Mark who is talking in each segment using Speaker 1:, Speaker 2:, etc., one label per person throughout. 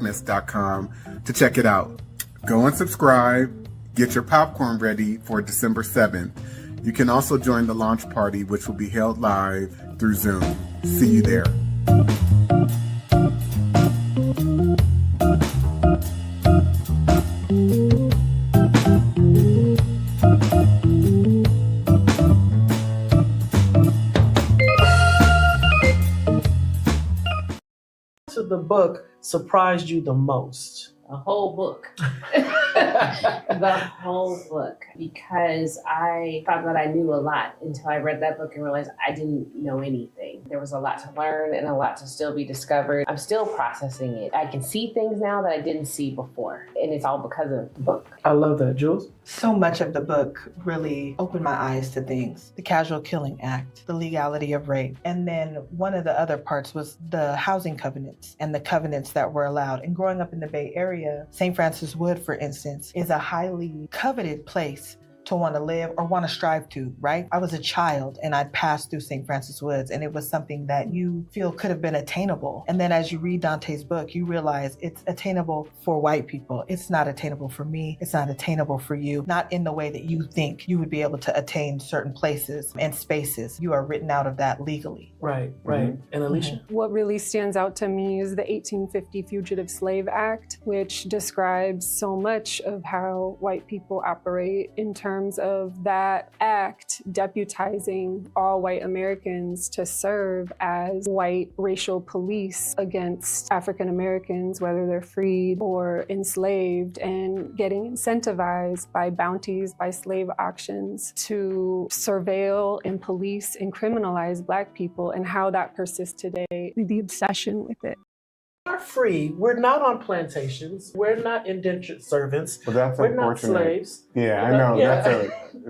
Speaker 1: antiblackness.com to check it out. Go and subscribe. Get your popcorn ready for December 7th. You can also join the launch party, which will be held live through Zoom. See you there.
Speaker 2: The book surprised you the most?
Speaker 3: A whole book. The whole book. Because I thought that I knew a lot until I read that book and realized I didn't know anything. There was a lot to learn and a lot to still be discovered. I'm still processing it. I can see things now that I didn't see before. And it's all because of the book.
Speaker 2: I love that. Jules?
Speaker 4: So much of the book really opened my eyes to things. The Casual Killing Act, the legality of rape. And then one of the other parts was the housing covenants and the covenants that were allowed. And growing up in the Bay Area, St. Francis Wood, for instance, is a highly coveted place to want to live or want to strive to, right? I was a child and I passed through St. Francis Woods and it was something that you feel could have been attainable. And then as you read Dante's book, you realize it's attainable for white people. It's not attainable for me. It's not attainable for you. Not in the way that you think you would be able to attain certain places and spaces. You are written out of that legally.
Speaker 2: Right. And Alicia?
Speaker 5: What really stands out to me is the 1850 Fugitive Slave Act, which describes so much of how white people operate in terms of that act deputizing all white Americans to serve as white racial police against African Americans, whether they're freed or enslaved, and getting incentivized by bounties, by slave auctions to surveil and police and criminalize Black people, and how that persists today, the obsession with it.
Speaker 2: We're free. We're not on plantations. We're not indentured servants.
Speaker 6: Well, that's
Speaker 2: We're
Speaker 6: unfortunate.
Speaker 2: not slaves.
Speaker 6: Yeah, I know.
Speaker 2: Yeah.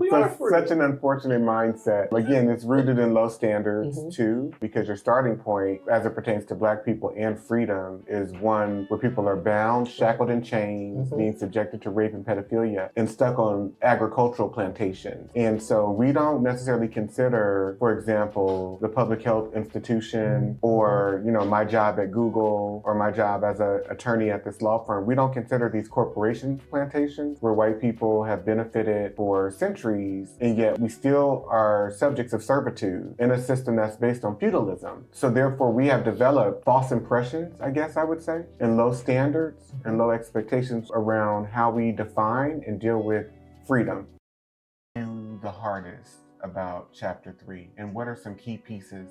Speaker 6: That's such an unfortunate mindset. Again, it's rooted in low standards too, because your starting point, as it pertains to Black people and freedom, is one where people are bound, shackled in chains, being subjected to rape and pedophilia, and stuck on agricultural plantations. And so we don't necessarily consider, for example, the public health institution or, my job at Google or my job as an attorney at this law firm. We don't consider these corporation plantations where white people have benefited for centuries, and yet we still are subjects of servitude in a system that's based on feudalism. So therefore we have developed false impressions, I guess I would say, and low standards and low expectations around how we define and deal with freedom. The hardest about chapter 3, and what are some key pieces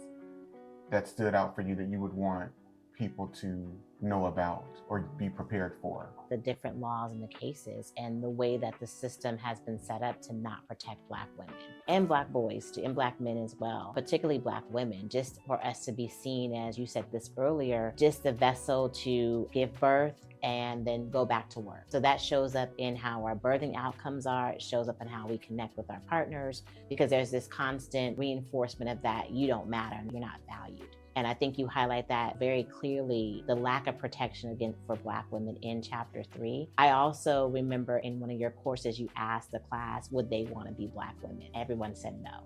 Speaker 6: that stood out for you that you would want people to know about or be prepared for?
Speaker 7: The different laws and the cases and the way that the system has been set up to not protect Black women and Black boys too, and Black men as well, particularly Black women, just for us to be seen, as you said this earlier, just the vessel to give birth and then go back to work. So that shows up in how our birthing outcomes are. It shows up in how we connect with our partners, because there's this constant reinforcement of that you don't matter and you're not valued. And I think you highlight that very clearly, the lack of protection for Black women in chapter 3. I also remember in one of your courses, you asked the class, would they want to be Black women? Everyone said no,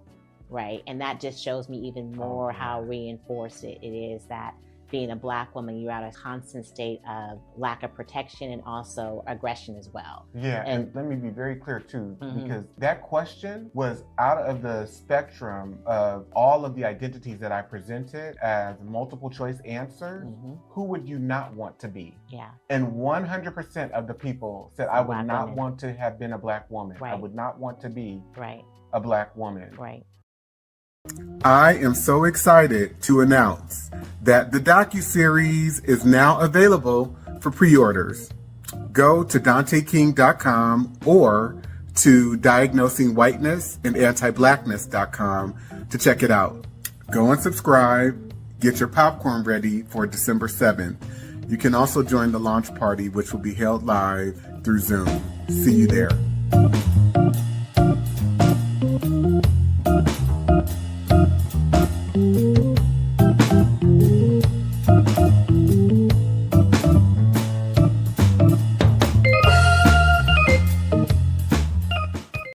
Speaker 7: right? And that just shows me even more how reinforced it is that being a Black woman, you're at a constant state of lack of protection and also aggression as well.
Speaker 6: Yeah, and let me be very clear too, because that question was out of the spectrum of all of the identities that I presented as multiple choice answers. Who would you not want to be?
Speaker 7: Yeah.
Speaker 6: And 100% of the people said, I would not want to have been a Black woman.
Speaker 7: Right.
Speaker 6: I would not want to be
Speaker 7: right.
Speaker 6: a Black woman.
Speaker 7: Right.
Speaker 1: I am so excited to announce that the Docuseries is now available for pre-orders. Go to DanteKing.com or to DiagnosingWhiteness and Antiblackness.com to check it out. Go and subscribe. Get your popcorn ready for December 7th. You can also join the launch party, which will be held live through Zoom. See you there.